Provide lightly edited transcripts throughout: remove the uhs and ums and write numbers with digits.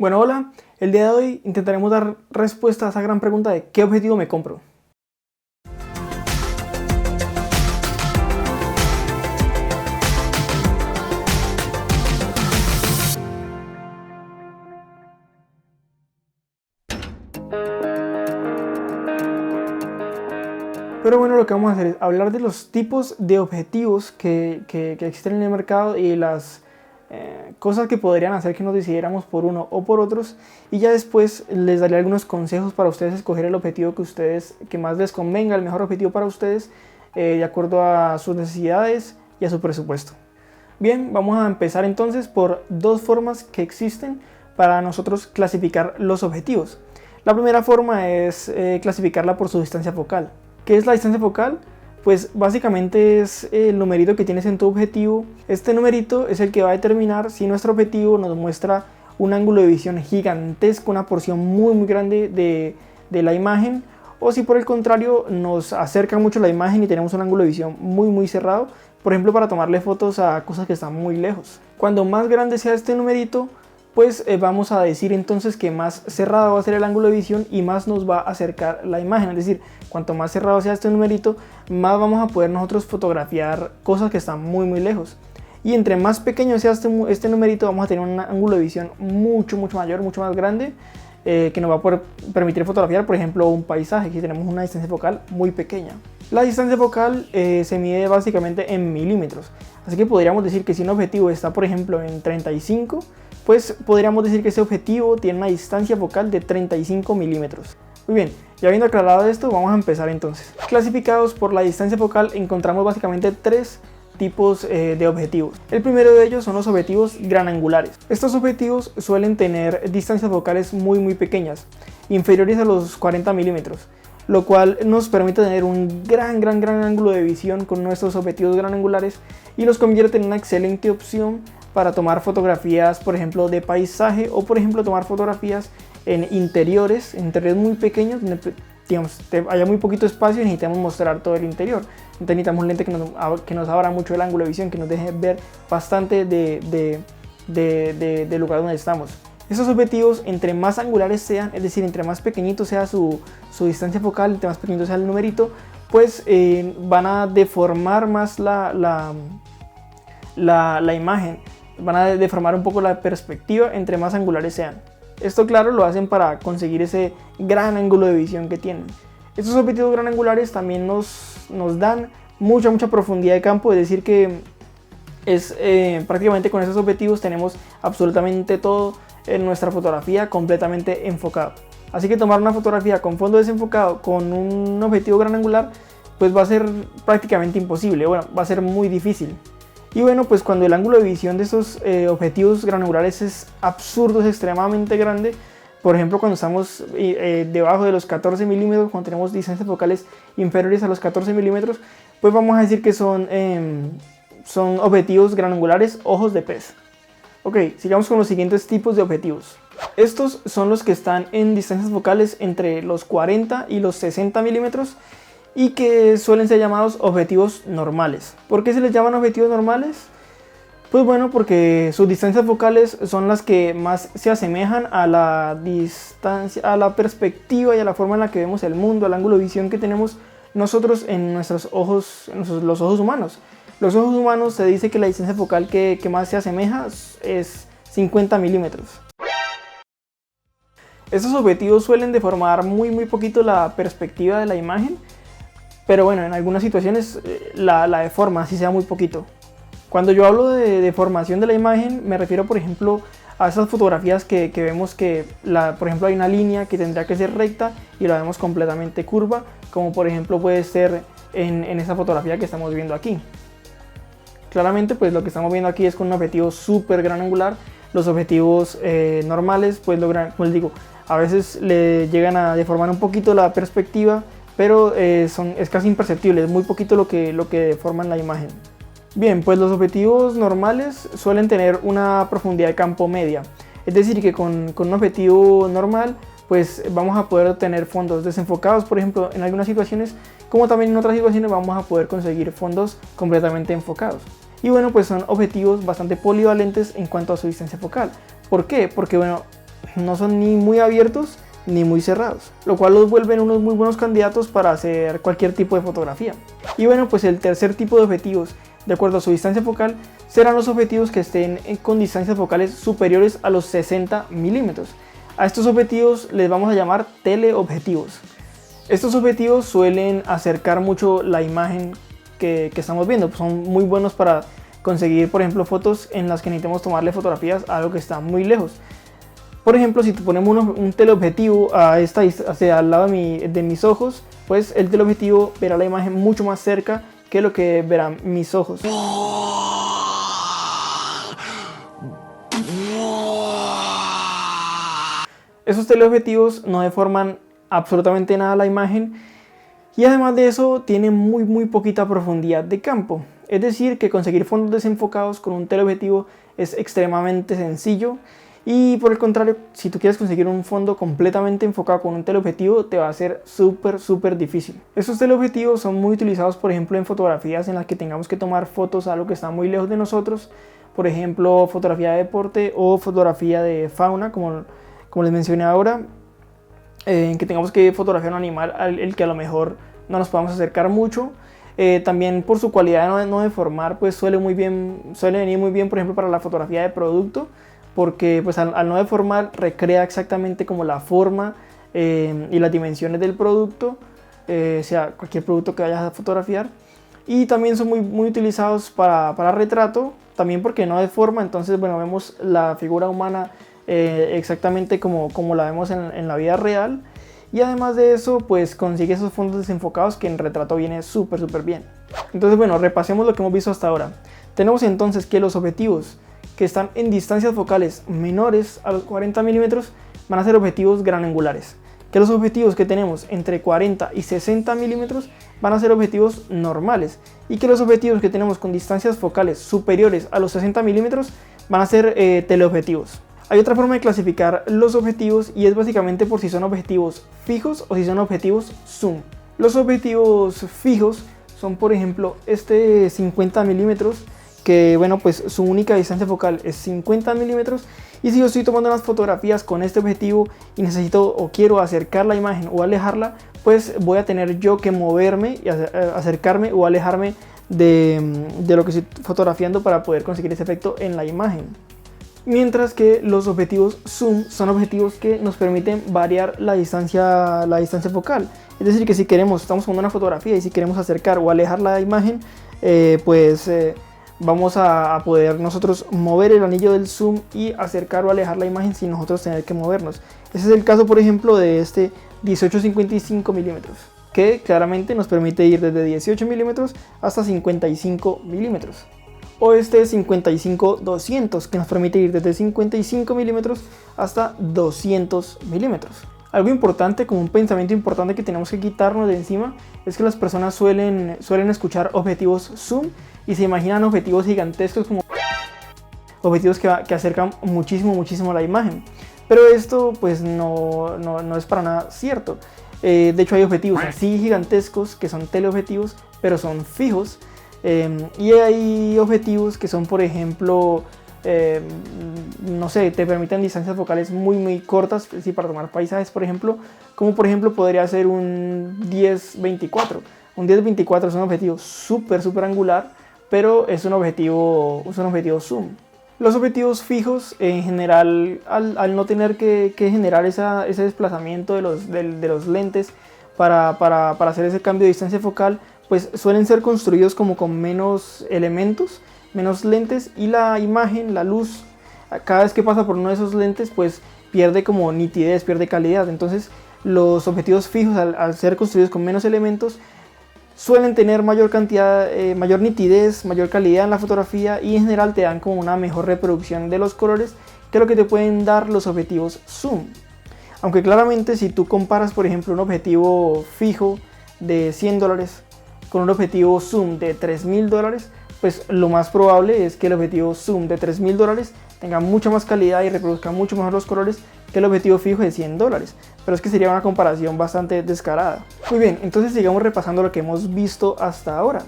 Bueno, hola, el día de hoy intentaremos dar respuesta a esa gran pregunta de ¿qué objetivo me compro? Pero bueno, lo que vamos a hacer es hablar de los tipos de objetivos que existen en el mercado y las cosas que podrían hacer que nos decidiéramos por uno o por otros, y ya después les daré algunos consejos para ustedes escoger el objetivo que más les convenga, el mejor objetivo para ustedes, de acuerdo a sus necesidades y a su presupuesto. Bien, vamos a empezar entonces por dos formas que existen para nosotros clasificar los objetivos. La primera forma es clasificarla por su distancia focal. ¿Qué es la distancia focal? Pues básicamente es el numerito que tienes en tu objetivo. Este numerito es el que va a determinar si nuestro objetivo nos muestra un ángulo de visión gigantesco, una porción muy grande de la imagen, o si por el contrario nos acerca mucho la imagen y tenemos un ángulo de visión muy cerrado, por ejemplo para tomarle fotos a cosas que están muy lejos. Cuando más grande sea este numerito, pues vamos a decir entonces que más cerrado va a ser el ángulo de visión y más nos va a acercar la imagen. Es decir, cuanto más cerrado sea este numerito, más vamos a poder nosotros fotografiar cosas que están muy lejos. Y entre más pequeño sea este numerito, vamos a tener un ángulo de visión mucho mayor, mucho más grande, que nos va a poder permitir fotografiar, por ejemplo, un paisaje, que tenemos una distancia focal muy pequeña. La distancia focal se mide básicamente en milímetros. Así que podríamos decir que si un objetivo está, por ejemplo, en 35, pues podríamos decir que ese objetivo tiene una distancia focal de 35 milímetros. Muy bien, ya habiendo aclarado esto, vamos a empezar entonces. Clasificados por la distancia focal encontramos básicamente tres tipos de objetivos. El primero de ellos son los objetivos gran angulares. Estos objetivos suelen tener distancias focales muy pequeñas, inferiores a los 40 milímetros, lo cual nos permite tener un gran ángulo de visión con nuestros objetivos gran angulares y los convierte en una excelente opción para tomar fotografías, por ejemplo, de paisaje, o por ejemplo tomar fotografías en interiores muy pequeños, donde digamos, haya muy poquito espacio y necesitamos mostrar todo el interior. Entonces necesitamos un lente que nos abra mucho el ángulo de visión, que nos deje ver bastante del lugar donde estamos. Estos objetivos, entre más angulares sean, es decir, entre más pequeñito sea su distancia focal, entre más pequeñito sea el numerito, pues van a deformar más la imagen, van a deformar un poco la perspectiva entre más angulares sean. Esto, claro, lo hacen para conseguir ese gran ángulo de visión que tienen. Estos objetivos gran angulares también nos dan mucha profundidad de campo, es decir que prácticamente con estos objetivos tenemos absolutamente todo en nuestra fotografía completamente enfocado. Así que tomar una fotografía con fondo desenfocado con un objetivo gran angular pues va a ser prácticamente imposible, bueno, va a ser muy difícil. Y bueno, pues cuando el ángulo de visión de estos objetivos gran angulares es absurdo, es extremadamente grande, por ejemplo cuando estamos debajo de los 14 milímetros, cuando tenemos distancias focales inferiores a los 14 milímetros, pues vamos a decir que son objetivos gran angulares ojos de pez. Ok, sigamos con los siguientes tipos de objetivos. Estos son los que están en distancias focales entre los 40 y los 60 milímetros y que suelen ser llamados objetivos normales. ¿Por qué se les llaman objetivos normales? Pues bueno, porque sus distancias focales son las que más se asemejan a la distancia, a la perspectiva y a la forma en la que vemos el mundo, al ángulo de visión que tenemos nosotros en nuestros ojos, los ojos humanos. Los ojos humanos se dice que la distancia focal que más se asemeja es 50 milímetros. Estos objetivos suelen deformar muy poquito la perspectiva de la imagen, pero bueno, en algunas situaciones la deforma, así sea muy poquito. Cuando yo hablo de deformación de la imagen, me refiero por ejemplo a esas fotografías que vemos que, por ejemplo, hay una línea que tendría que ser recta y la vemos completamente curva, como por ejemplo puede ser en esa fotografía que estamos viendo aquí. Claramente pues lo que estamos viendo aquí es con un objetivo súper gran angular. Los objetivos normales pues logran, pues digo, a veces le llegan a deformar un poquito la perspectiva, pero es casi imperceptible, es muy poquito lo que deforman la imagen. Bien, pues los objetivos normales suelen tener una profundidad de campo media, es decir que con un objetivo normal pues vamos a poder obtener fondos desenfocados, por ejemplo, en algunas situaciones, como también en otras situaciones vamos a poder conseguir fondos completamente enfocados. Y bueno, pues son objetivos bastante polivalentes en cuanto a su distancia focal. ¿Por qué? Porque bueno, no son ni muy abiertos ni muy cerrados, lo cual los vuelven unos muy buenos candidatos para hacer cualquier tipo de fotografía. Y bueno, pues el tercer tipo de objetivos, de acuerdo a su distancia focal, serán los objetivos que estén con distancias focales superiores a los 60 milímetros. A estos objetivos les vamos a llamar teleobjetivos. Estos objetivos suelen acercar mucho la imagen que estamos viendo, pues son muy buenos para conseguir, por ejemplo, fotos en las que necesitemos tomarle fotografías a algo que está muy lejos. Por ejemplo, si te ponemos un teleobjetivo hacia al lado de mis ojos, pues el teleobjetivo verá la imagen mucho más cerca que lo que verán mis ojos. Esos teleobjetivos no deforman absolutamente nada la imagen y además de eso tienen muy poquita profundidad de campo. Es decir, que conseguir fondos desenfocados con un teleobjetivo es extremadamente sencillo. Y por el contrario, si tú quieres conseguir un fondo completamente enfocado con un teleobjetivo, te va a ser súper difícil. Estos teleobjetivos son muy utilizados, por ejemplo, en fotografías en las que tengamos que tomar fotos a algo que está muy lejos de nosotros. Por ejemplo, fotografía de deporte o fotografía de fauna, como les mencioné ahora. En que tengamos que fotografiar un animal el que a lo mejor no nos podamos acercar mucho. También por su cualidad de no deformar, pues suele venir muy bien, por ejemplo, para la fotografía de producto, porque pues al no deformar recrea exactamente como la forma y las dimensiones del producto, sea cualquier producto que vayas a fotografiar. Y también son muy utilizados para retrato, también porque no deforma, entonces bueno, vemos la figura humana exactamente como la vemos en la vida real. Y además de eso, pues consigue esos fondos desenfocados que en retrato viene súper bien. Entonces bueno, repasemos lo que hemos visto hasta ahora. Tenemos entonces que los objetivos que están en distancias focales menores a los 40 milímetros van a ser objetivos gran angulares. Que los objetivos que tenemos entre 40 y 60 milímetros van a ser objetivos normales. Y que los objetivos que tenemos con distancias focales superiores a los 60 milímetros van a ser teleobjetivos. Hay otra forma de clasificar los objetivos y es básicamente por si son objetivos fijos o si son objetivos zoom. Los objetivos fijos son, por ejemplo, este 50 milímetros, que bueno, pues su única distancia focal es 50 milímetros. Y si yo estoy tomando unas fotografías con este objetivo y necesito o quiero acercar la imagen o alejarla, pues voy a tener yo que moverme y acercarme o alejarme de lo que estoy fotografiando para poder conseguir ese efecto en la imagen. Mientras que los objetivos zoom son objetivos que nos permiten variar la distancia focal. Es decir, que si estamos tomando una fotografía y si queremos acercar o alejar la imagen, vamos a poder nosotros mover el anillo del zoom y acercar o alejar la imagen sin nosotros tener que movernos. Ese es el caso, por ejemplo, de este 18-55 milímetros, que claramente nos permite ir desde 18 milímetros hasta 55 milímetros. O este 55-200, que nos permite ir desde 55 milímetros hasta 200 milímetros. Algo importante, como un pensamiento importante que tenemos que quitarnos de encima, es que las personas suelen escuchar objetivos zoom y se imaginan objetivos gigantescos como objetivos que acercan muchísimo la imagen. Pero esto pues no es para nada cierto. De hecho hay objetivos así gigantescos que son teleobjetivos, pero son fijos. Y hay objetivos que son, por ejemplo, no sé, te permiten distancias focales muy cortas, sí, para tomar paisajes, por ejemplo, como por ejemplo podría ser un 10-24. Un 10-24 es un objetivo súper angular, pero es un objetivo zoom. Los objetivos fijos, en general, al no tener que generar ese desplazamiento de los lentes para hacer ese cambio de distancia focal, pues suelen ser construidos como con menos elementos, menos lentes, y la imagen, la luz, cada vez que pasa por uno de esos lentes, pues pierde como nitidez, pierde calidad. Entonces los objetivos fijos, al ser construidos con menos elementos, suelen tener mayor cantidad, mayor nitidez, mayor calidad en la fotografía, y en general te dan como una mejor reproducción de los colores que lo que te pueden dar los objetivos zoom. Aunque claramente si tú comparas, por ejemplo, un objetivo fijo de $100 con un objetivo zoom de $3.000, pues lo más probable es que el objetivo zoom de $3.000 tenga mucha más calidad y reproduzca mucho mejor los colores que el objetivo fijo de $100. Pero es que sería una comparación bastante descarada. Muy bien, entonces sigamos repasando lo que hemos visto hasta ahora.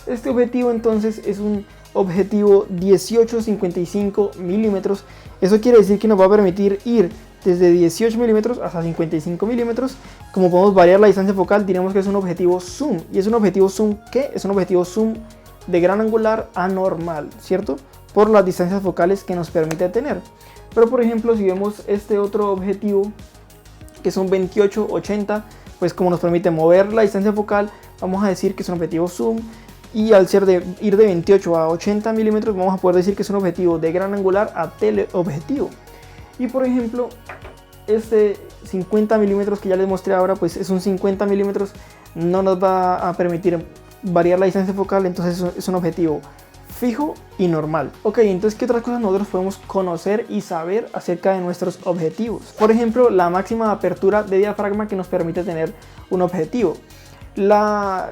Este objetivo entonces es un objetivo 18-55 milímetros. Eso quiere decir que nos va a permitir ir desde 18 milímetros hasta 55 milímetros. Como podemos variar la distancia focal, diremos que es un objetivo zoom. ¿Y es un objetivo zoom qué? Es un objetivo zoom de gran angular anormal, ¿cierto? Por las distancias focales que nos permite tener. Pero por ejemplo, si vemos este otro objetivo, que es un 28-80, pues como nos permite mover la distancia focal, vamos a decir que es un objetivo zoom. Y al ir de 28 a 80 milímetros, vamos a poder decir que es un objetivo de gran angular a teleobjetivo. Y por ejemplo, este 50 milímetros que ya les mostré ahora, pues es un 50 milímetros, no nos va a permitir variar la distancia focal, entonces es un objetivo fijo y normal. Ok, entonces ¿qué otras cosas nosotros podemos conocer y saber acerca de nuestros objetivos? Por ejemplo, la máxima apertura de diafragma que nos permite tener un objetivo. La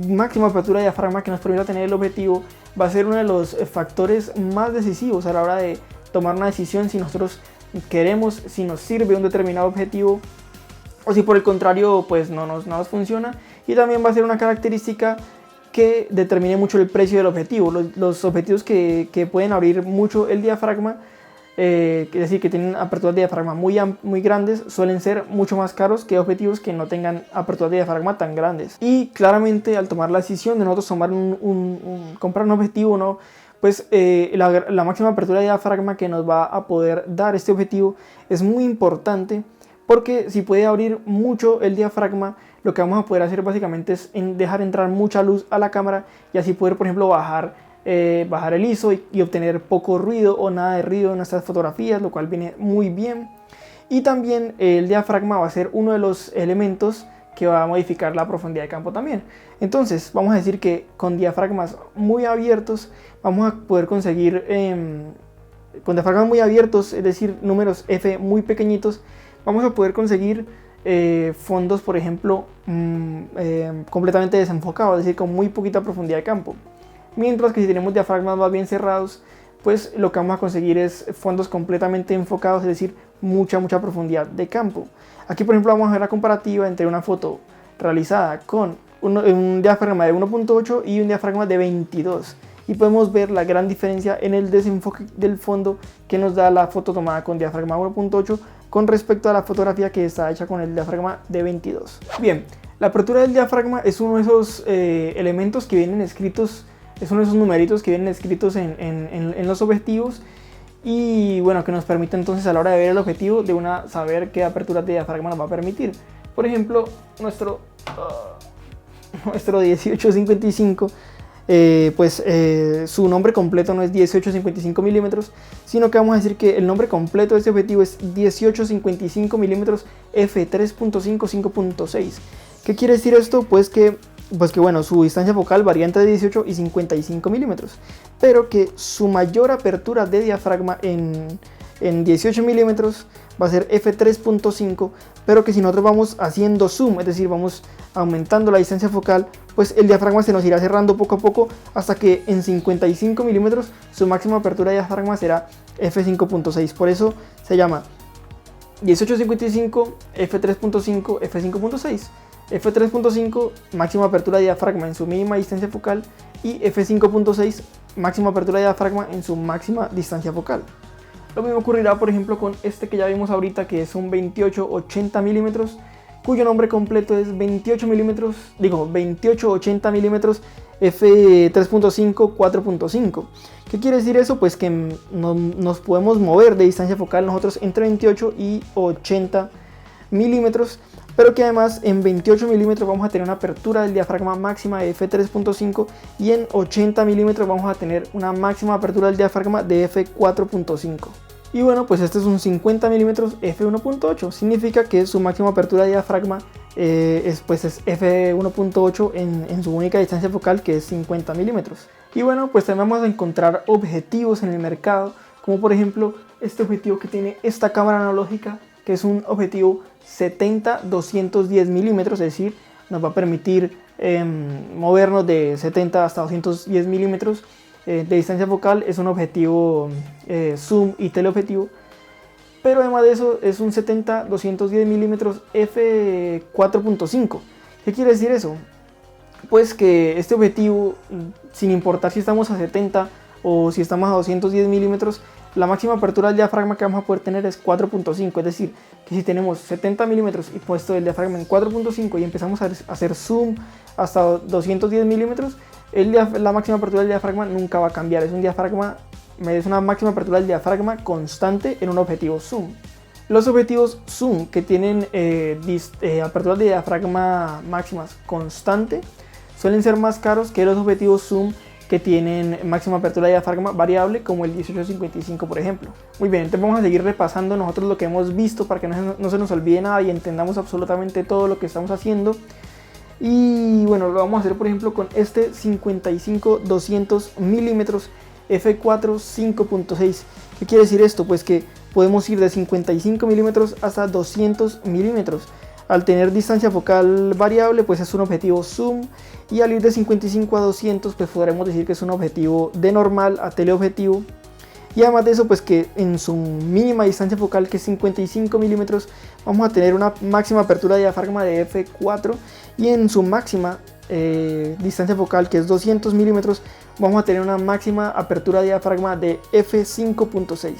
máxima apertura de diafragma que nos permite tener el objetivo va a ser uno de los factores más decisivos a la hora de tomar una decisión si nosotros queremos, si nos sirve un determinado objetivo o si por el contrario pues no nos funciona. Y también va a ser una característica que determine mucho el precio del objetivo. Los objetivos que pueden abrir mucho el diafragma, es decir, que tienen aperturas de diafragma muy grandes, suelen ser mucho más caros que objetivos que no tengan aperturas de diafragma tan grandes. Y claramente al tomar la decisión de nosotros tomar comprar un objetivo, ¿no? Pues la máxima apertura de diafragma que nos va a poder dar este objetivo es muy importante, porque si puede abrir mucho el diafragma, lo que vamos a poder hacer básicamente es dejar entrar mucha luz a la cámara y así poder, por ejemplo, bajar el ISO y obtener poco ruido o nada de ruido en nuestras fotografías, lo cual viene muy bien. Y también el diafragma va a ser uno de los elementos que va a modificar la profundidad de campo también. Entonces vamos a decir que con diafragmas muy abiertos vamos a poder conseguir, con diafragmas muy abiertos, es decir, números F muy pequeñitos, vamos a poder conseguir fondos, por ejemplo, completamente desenfocados, es decir, con muy poquita profundidad de campo. Mientras que si tenemos diafragmas más bien cerrados, pues lo que vamos a conseguir es fondos completamente enfocados, es decir, mucha profundidad de campo. Aquí, por ejemplo, vamos a ver la comparativa entre una foto realizada con un diafragma de 1.8 y un diafragma de 22. Y podemos ver la gran diferencia en el desenfoque del fondo que nos da la foto tomada con diafragma 1.8 con respecto a la fotografía que está hecha con el diafragma de 22. Bien, la apertura del diafragma es uno de esos elementos que vienen escritos, es uno de esos numeritos que vienen escritos en los objetivos, y bueno, que nos permite entonces a la hora de ver el objetivo saber qué apertura de diafragma nos va a permitir. Por ejemplo, nuestro 1855, su nombre completo no es 1855 milímetros, sino que vamos a decir que el nombre completo de este objetivo es 1855 milímetros f3.5 5.6. ¿Qué quiere decir esto? Pues que bueno, su distancia focal varía entre 18 y 55 milímetros, pero que su mayor apertura de diafragma en 18 milímetros va a ser f3.5, pero que si nosotros vamos haciendo zoom, es decir, vamos aumentando la distancia focal, pues el diafragma se nos irá cerrando poco a poco hasta que en 55 milímetros su máxima apertura de diafragma será f5.6. Por eso se llama 1855, f3.5, f5.6. f3.5 máxima apertura de diafragma en su mínima distancia focal y f5.6 máxima apertura de diafragma en su máxima distancia focal. Lo mismo ocurrirá, por ejemplo, con este que ya vimos ahorita, que es un 28-80 milímetros, cuyo nombre completo es 28-80 milímetros f3.5 4.5. ¿Qué quiere decir eso? Pues que nos podemos mover de distancia focal nosotros entre 28 y 80 milímetros, pero que además en 28 milímetros vamos a tener una apertura del diafragma máxima de f3.5 y en 80 milímetros vamos a tener una máxima apertura del diafragma de f4.5. Y bueno, pues este es un 50 milímetros f1.8, significa que su máxima apertura de diafragma es f1.8 en su única distancia focal, que es 50 milímetros. Y bueno, pues también vamos a encontrar objetivos en el mercado, como por ejemplo este objetivo que tiene esta cámara analógica, que es un objetivo 70-210 milímetros, es decir, nos va a permitir movernos de 70 hasta 210 milímetros de distancia focal. Es un objetivo zoom y teleobjetivo, pero además de eso es un 70-210 milímetros f4.5. ¿Qué quiere decir eso? Pues que este objetivo, sin importar si estamos a 70 o si estamos a 210 milímetros, la máxima apertura del diafragma que vamos a poder tener es 4.5, es decir, que si tenemos 70 milímetros y puesto el diafragma en 4.5 y empezamos a hacer zoom hasta 210 milímetros, la máxima apertura del diafragma nunca va a cambiar. Es una máxima apertura del diafragma constante en un objetivo zoom. Los objetivos zoom que tienen aperturas de diafragma máximas constante suelen ser más caros que los objetivos zoom que tienen máxima apertura de diafragma variable, como el 1855 por ejemplo. Muy bien, entonces vamos a seguir repasando nosotros lo que hemos visto para que no se nos olvide nada y entendamos absolutamente todo lo que estamos haciendo. Y bueno, lo vamos a hacer por ejemplo con este 55-200 milímetros f4 5.6. ¿Qué quiere decir esto? Pues que podemos ir de 55 milímetros hasta 200 milímetros. Al tener distancia focal variable, pues es un objetivo zoom, y al ir de 55 a 200, pues podremos decir que es un objetivo de normal a teleobjetivo. Y además de eso, pues que en su mínima distancia focal, que es 55 milímetros, vamos a tener una máxima apertura de diafragma de f4, y en su máxima distancia focal, que es 200 milímetros, vamos a tener una máxima apertura de diafragma de f5.6.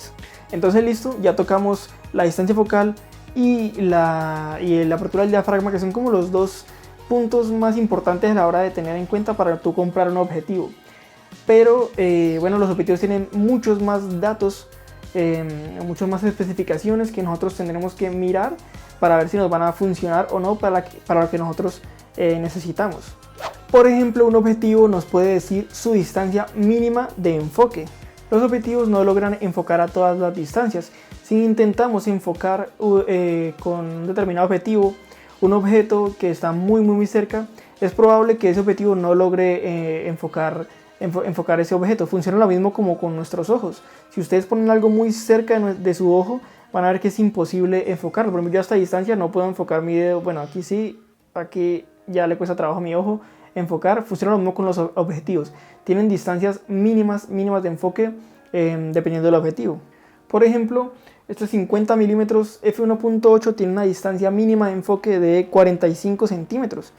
Entonces listo, ya tocamos la distancia focal y la apertura del diafragma, que son como los dos puntos más importantes a la hora de tener en cuenta para tú comprar un objetivo. Pero bueno, los objetivos tienen muchos más datos, muchas más especificaciones que nosotros tendremos que mirar para ver si nos van a funcionar o no para lo que nosotros necesitamos. Por ejemplo, un objetivo nos puede decir su distancia mínima de enfoque. Los objetivos no logran enfocar a todas las distancias. Si intentamos enfocar con un determinado objetivo un objeto que está muy cerca, es probable que ese objetivo no logre enfocar ese objeto. Funciona lo mismo como con nuestros ojos. Si ustedes ponen algo muy cerca de su ojo, van a ver que es imposible enfocarlo. Por ejemplo, yo a esta distancia no puedo enfocar mi dedo. Bueno, aquí sí, aquí ya le cuesta trabajo a mi ojo enfocar. Funciona lo mismo con los objetivos. Tienen distancias mínimas de enfoque dependiendo del objetivo. Por ejemplo, este 50 milímetros f1.8 tiene una distancia mínima de enfoque de 45 centímetros.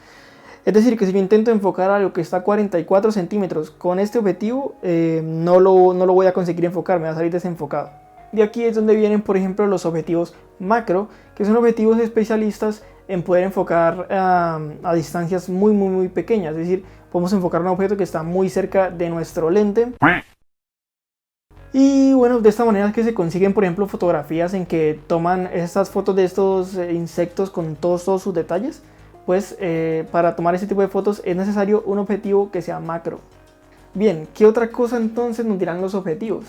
Es decir, que si yo intento enfocar algo que está a 44 centímetros con este objetivo, no lo voy a conseguir enfocar, me va a salir desenfocado. De aquí es donde vienen, por ejemplo, los objetivos macro, que son objetivos especialistas en poder enfocar a distancias muy pequeñas. Es decir, podemos enfocar un objeto que está muy cerca de nuestro lente. Y bueno, de esta manera es que se consiguen, por ejemplo, fotografías en que toman estas fotos de estos insectos con todos sus detalles. Pues para tomar ese tipo de fotos es necesario un objetivo que sea macro. Bien, ¿qué otra cosa entonces nos dirán los objetivos?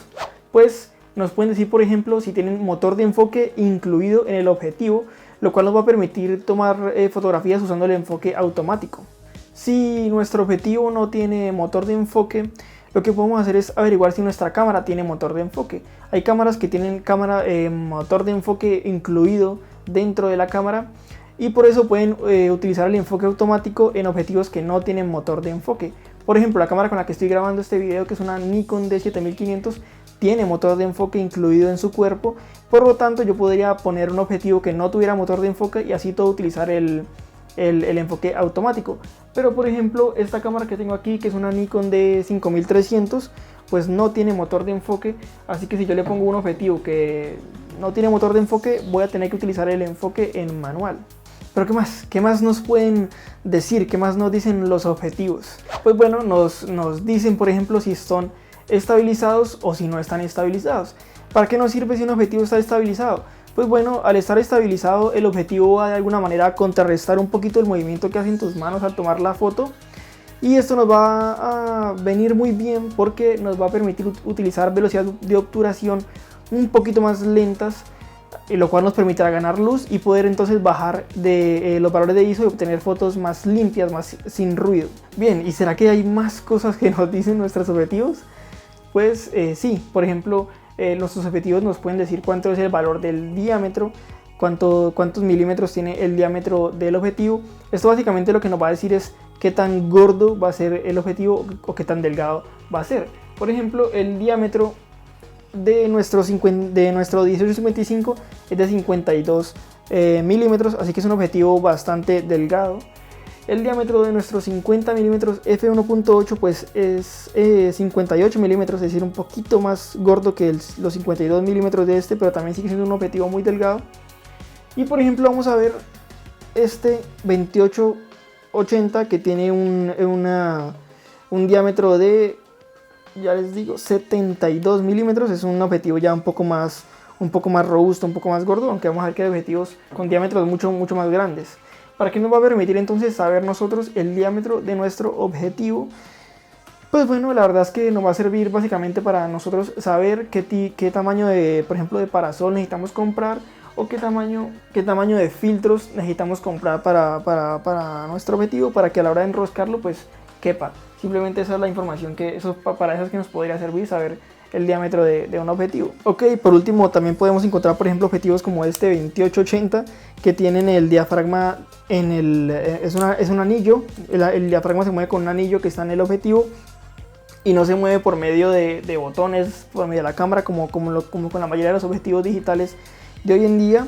Pues nos pueden decir, por ejemplo, si tienen motor de enfoque incluido en el objetivo, lo cual nos va a permitir tomar fotografías usando el enfoque automático. Si nuestro objetivo no tiene motor de enfoque, lo que podemos hacer es averiguar si nuestra cámara tiene motor de enfoque. Hay cámaras que tienen motor de enfoque incluido dentro de la cámara, y por eso pueden utilizar el enfoque automático en objetivos que no tienen motor de enfoque. Por ejemplo, la cámara con la que estoy grabando este video, que es una Nikon D7500, tiene motor de enfoque incluido en su cuerpo. Por lo tanto, yo podría poner un objetivo que no tuviera motor de enfoque y así todo utilizar el enfoque automático. Pero por ejemplo, esta cámara que tengo aquí, que es una Nikon D5300, pues no tiene motor de enfoque, así que si yo le pongo un objetivo que no tiene motor de enfoque, voy a tener que utilizar el enfoque en manual. Pero ¿qué más? ¿Qué más nos pueden decir? ¿Qué más nos dicen los objetivos? Pues bueno, nos dicen, por ejemplo, si son estabilizados o si no están estabilizados. ¿Para qué nos sirve si un objetivo está estabilizado? Pues bueno, al estar estabilizado, el objetivo va de alguna manera a contrarrestar un poquito el movimiento que hacen tus manos al tomar la foto. Y esto nos va a venir muy bien porque nos va a permitir utilizar velocidades de obturación un poquito más lentas, lo cual nos permitirá ganar luz y poder entonces bajar de los valores de ISO y obtener fotos más limpias, más sin ruido. Bien, ¿y será que hay más cosas que nos dicen nuestros objetivos? Pues sí, por ejemplo, nuestros objetivos nos pueden decir cuánto es el valor del diámetro, cuántos milímetros tiene el diámetro del objetivo. Esto básicamente lo que nos va a decir es qué tan gordo va a ser el objetivo o qué tan delgado va a ser. Por ejemplo, el diámetro de nuestro 1855 es de 52 milímetros, así que es un objetivo bastante delgado. El diámetro de nuestro 50 mm f1.8 pues es 58 mm, es decir, un poquito más gordo que los 52 mm de este, pero también sigue siendo un objetivo muy delgado. Y por ejemplo vamos a ver este 28-80 que tiene un diámetro de, ya les digo, 72 milímetros. Es un objetivo ya un poco más robusto, un poco más gordo, aunque vamos a ver que hay objetivos con diámetros mucho más grandes. ¿Para qué nos va a permitir entonces saber nosotros el diámetro de nuestro objetivo? Pues bueno, la verdad es que nos va a servir básicamente para nosotros saber qué tamaño de, por ejemplo, de parasol necesitamos comprar, o qué tamaño de filtros necesitamos comprar para nuestro objetivo, para que a la hora de enroscarlo pues quepa. Simplemente esa es la información para eso es que nos podría servir saber el diámetro de un objetivo. Ok, por último también podemos encontrar por ejemplo objetivos como este 2880 que tienen el diafragma es un anillo. El diafragma se mueve con un anillo que está en el objetivo y no se mueve por medio de botones, por medio de la cámara como con la mayoría de los objetivos digitales de hoy en día.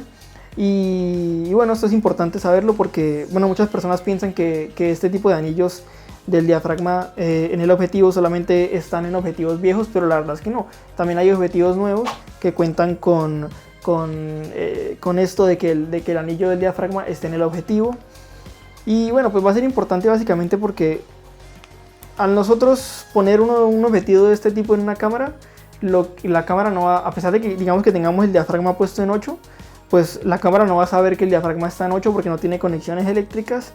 Y bueno, esto es importante saberlo porque bueno, muchas personas piensan que este tipo de anillos del diafragma en el objetivo solamente están en objetivos viejos, pero la verdad es que no. También hay objetivos nuevos que cuentan con esto de que el anillo del diafragma esté en el objetivo. Y bueno, pues va a ser importante básicamente porque al nosotros poner un objetivo de este tipo en una cámara, la cámara no va, a pesar de que digamos que tengamos el diafragma puesto en 8, pues la cámara no va a saber que el diafragma está en 8 porque no tiene conexiones eléctricas,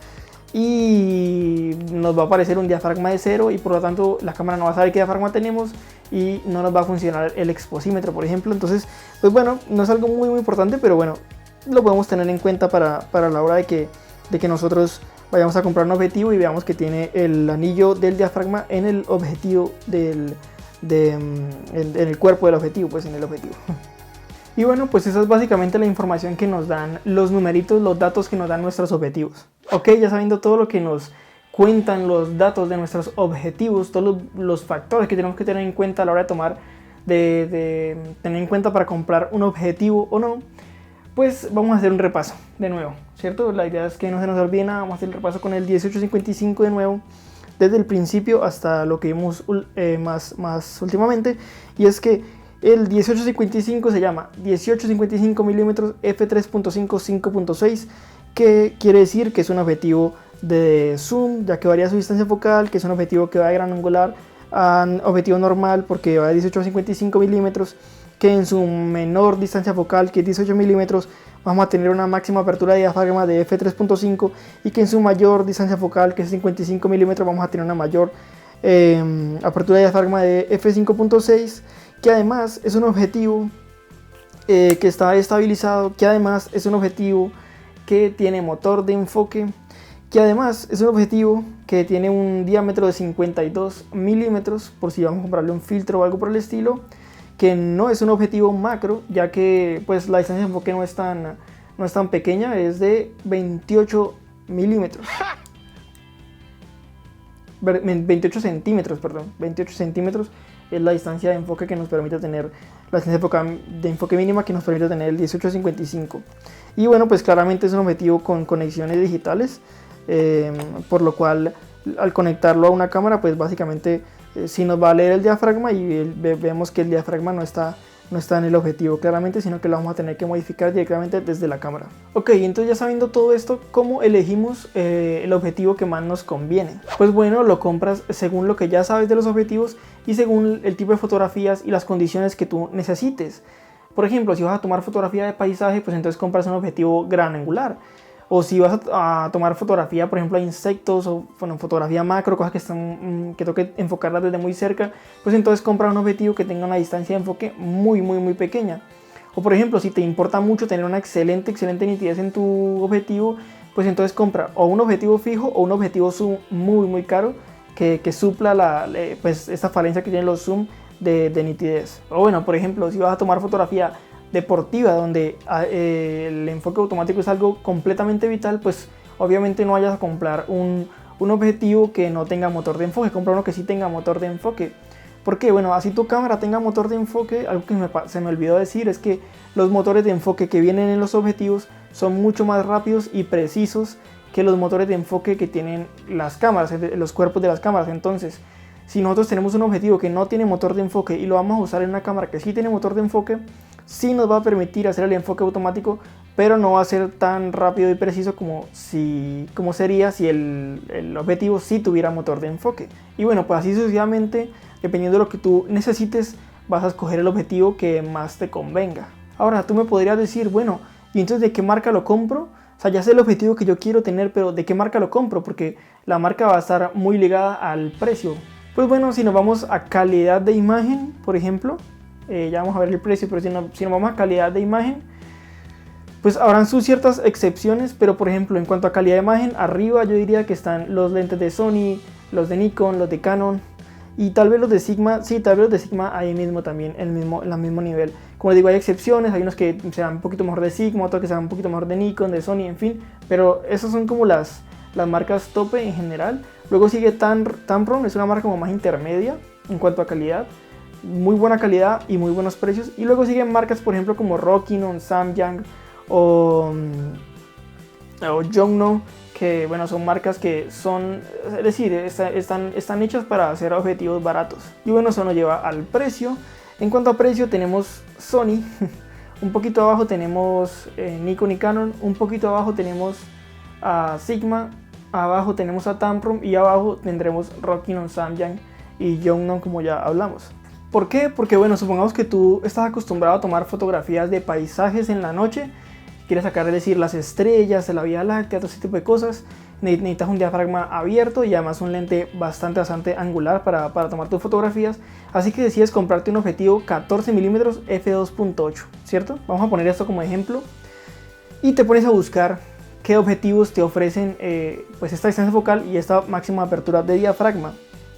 y nos va a aparecer un diafragma de 0 y por lo tanto la cámara no va a saber qué diafragma tenemos y no nos va a funcionar el exposímetro, por ejemplo. Entonces pues bueno, no es algo muy importante, pero bueno, lo podemos tener en cuenta para la hora de que nosotros vayamos a comprar un objetivo y veamos que tiene el anillo del diafragma en el objetivo en el cuerpo del objetivo, pues en el objetivo. Y bueno, pues esa es básicamente la información que nos dan los numeritos, los datos que nos dan nuestros objetivos. Ok, ya sabiendo todo lo que nos cuentan los datos de nuestros objetivos, todos los factores que tenemos que tener en cuenta a la hora de tener en cuenta para comprar un objetivo o no, pues vamos a hacer un repaso de nuevo, ¿cierto? La idea es que no se nos olvide nada, vamos a hacer el repaso con el 1855 de nuevo, desde el principio hasta lo que vimos más últimamente, y es que el 1855 se llama 1855 mm f3.5 5.6, que quiere decir que es un objetivo de zoom, ya que varía su distancia focal, que es un objetivo que va de gran angular a objetivo normal porque va de 18 a 55 milímetros, que en su menor distancia focal, que es 18 milímetros, vamos a tener una máxima apertura de diafragma de f3.5, y que en su mayor distancia focal, que es 55 milímetros, vamos a tener una mayor apertura de diafragma de f5.6, que además es un objetivo que está estabilizado, que además es un objetivo que tiene motor de enfoque, que además es un objetivo que tiene un diámetro de 52 milímetros, por si vamos a comprarle un filtro o algo por el estilo, que no es un objetivo macro, ya que pues la distancia de enfoque no es tan pequeña, es de 28 milímetros. 28 centímetros, perdón, 28 centímetros es la distancia de enfoque que nos permite tener, la distancia de enfoque mínima que nos permite tener el 18-55. Y bueno, pues claramente es un objetivo con conexiones digitales, por lo cual al conectarlo a una cámara, pues básicamente sí nos va a leer el diafragma, y vemos que el diafragma no está en el objetivo claramente, sino que lo vamos a tener que modificar directamente desde la cámara. Ok, entonces ya sabiendo todo esto, ¿cómo elegimos el objetivo que más nos conviene? Pues bueno, lo compras según lo que ya sabes de los objetivos y según el tipo de fotografías y las condiciones que tú necesites. Por ejemplo, si vas a tomar fotografía de paisaje, pues entonces compras un objetivo gran angular. O si vas a tomar fotografía, por ejemplo, a insectos, o bueno, fotografía macro, cosas que toque enfocarlas desde muy cerca, pues entonces compra un objetivo que tenga una distancia de enfoque muy pequeña. O por ejemplo, si te importa mucho tener una excelente nitidez en tu objetivo, pues entonces compra o un objetivo fijo o un objetivo zoom muy caro que supla pues esta falencia que tienen los zoom de nitidez. O bueno, por ejemplo, si vas a tomar fotografía deportiva, donde el enfoque automático es algo completamente vital, pues obviamente no vayas a comprar un objetivo que no tenga motor de enfoque, compra uno que sí tenga motor de enfoque. Porque bueno, así tu cámara tenga motor de enfoque, algo que se me olvidó decir es que los motores de enfoque que vienen en los objetivos son mucho más rápidos y precisos que los motores de enfoque que tienen las cámaras, los cuerpos de las cámaras. Entonces, si nosotros tenemos un objetivo que no tiene motor de enfoque y lo vamos a usar en una cámara que sí tiene motor de enfoque, sí nos va a permitir hacer el enfoque automático, pero no va a ser tan rápido y preciso como sería si el objetivo sí tuviera motor de enfoque. Y bueno, pues así sucesivamente, dependiendo de lo que tú necesites, vas a escoger el objetivo que más te convenga. Ahora, tú me podrías decir, bueno, ¿y entonces de qué marca lo compro? O sea, ya sé el objetivo que yo quiero tener, pero ¿de qué marca lo compro? Porque la marca va a estar muy ligada al precio. Pues bueno, si nos vamos a calidad de imagen, por ejemplo, ya vamos a ver el precio, pero si nos vamos a calidad de imagen, pues habrán sus ciertas excepciones, pero por ejemplo, en cuanto a calidad de imagen, arriba yo diría que están los lentes de Sony, los de Nikon, los de Canon, y tal vez los de Sigma, sí, tal vez los de Sigma ahí mismo también, en el mismo nivel. Como les digo, hay excepciones, hay unos que sean un poquito mejor de Sigma, otros que sean un poquito mejor de Nikon, de Sony, en fin, pero esas son como las marcas tope en general. Luego sigue Tamron, es una marca como más intermedia en cuanto a calidad, muy buena calidad y muy buenos precios. Y luego siguen marcas, por ejemplo, como Rokinon, Samyang o Yongnuo, que bueno, son marcas que son, es decir, están hechas para hacer objetivos baratos. Y bueno, eso nos lleva al precio. En cuanto a precio, tenemos Sony, un poquito abajo tenemos Nikon y Canon, un poquito abajo tenemos a Sigma, abajo tenemos a Tamron y abajo tendremos Rokinon, Samyang y Yongnuo, como ya hablamos. ¿Por qué? Porque bueno, supongamos que tú estás acostumbrado a tomar fotografías de paisajes en la noche, quieres sacar, es decir, las estrellas, la Vía Láctea, todo ese tipo de cosas. Necesitas un diafragma abierto y además un lente bastante angular para tomar tus fotografías. Así que decides comprarte un objetivo 14mm f2.8, ¿cierto? Vamos a poner esto como ejemplo. Y te pones a buscar qué objetivos te ofrecen pues esta distancia focal y esta máxima apertura de diafragma.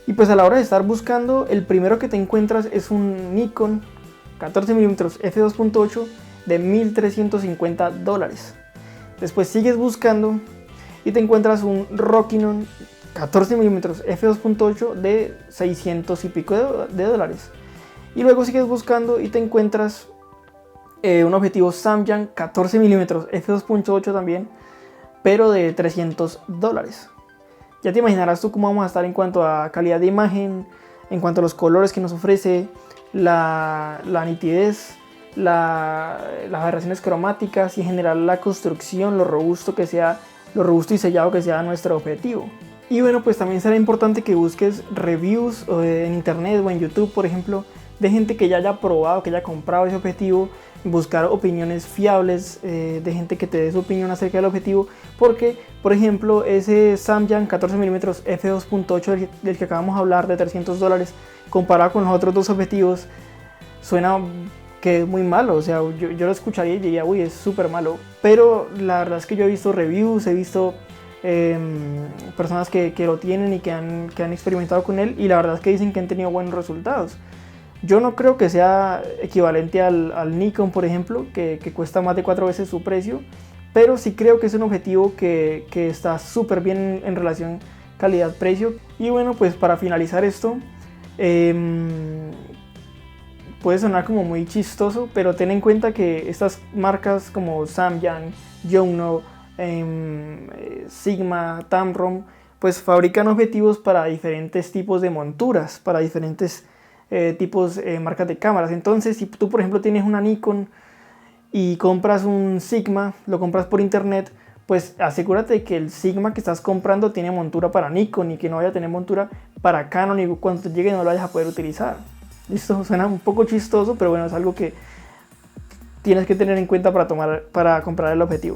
Y pues a la hora de estar buscando, el primero que te encuentras es un Nikon 14mm f2.8 de $1.350. Después sigues buscando y te encuentras un Rokinon 14mm f2.8 de 600 y pico de dólares. Y luego sigues buscando y te encuentras un objetivo Samyang 14mm f2.8 también, pero de $300. Ya te imaginarás tú cómo vamos a estar en cuanto a calidad de imagen, en cuanto a los colores que nos ofrece, la nitidez, las variaciones cromáticas y en general la construcción, lo robusto y sellado que sea nuestro objetivo. Y bueno, pues también será importante que busques reviews en internet o en YouTube, por ejemplo, de gente que ya haya probado, que haya comprado ese objetivo, buscar opiniones fiables de gente que te dé su opinión acerca del objetivo, porque por ejemplo ese Samyang 14mm f2.8 del que acabamos de hablar de $300, comparado con los otros dos objetivos, suena que es muy malo. O sea, yo lo escucharía y diría, uy, es súper malo, pero la verdad es que yo he visto reviews, he visto personas que lo tienen y que han experimentado con él, y la verdad es que dicen que han tenido buenos resultados. Yo no creo que sea equivalente al Nikon, por ejemplo, que cuesta más de 4 veces su precio, pero sí creo que es un objetivo que está súper bien en relación calidad-precio. Y bueno, pues para finalizar esto, puede sonar como muy chistoso, pero ten en cuenta que estas marcas como Samyang, Yongnuo, Sigma, Tamron, pues fabrican objetivos para diferentes tipos de monturas, para diferentes tipos marcas de cámaras. Entonces, si tú por ejemplo tienes una Nikon y compras un Sigma, lo compras por internet, pues asegúrate que el Sigma que estás comprando tiene montura para Nikon y que no vaya a tener montura para Canon, y cuando te llegue no lo vayas a poder utilizar. Esto suena un poco chistoso, pero bueno, es algo que tienes que tener en cuenta para comprar el objetivo.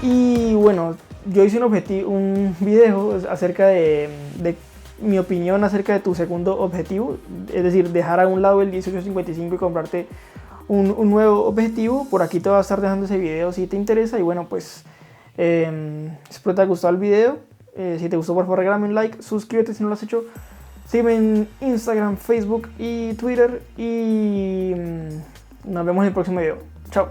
Y bueno, yo hice un video acerca de mi opinión acerca de tu segundo objetivo, es decir, dejar a un lado el 1855 y comprarte un nuevo objetivo. Por aquí te voy a estar dejando ese video si te interesa. Y bueno, pues espero te haya gustado el video. Si te gustó, por favor regálame un like, suscríbete si no lo has hecho, sígueme en Instagram, Facebook y Twitter, y nos vemos en el próximo video. Chao.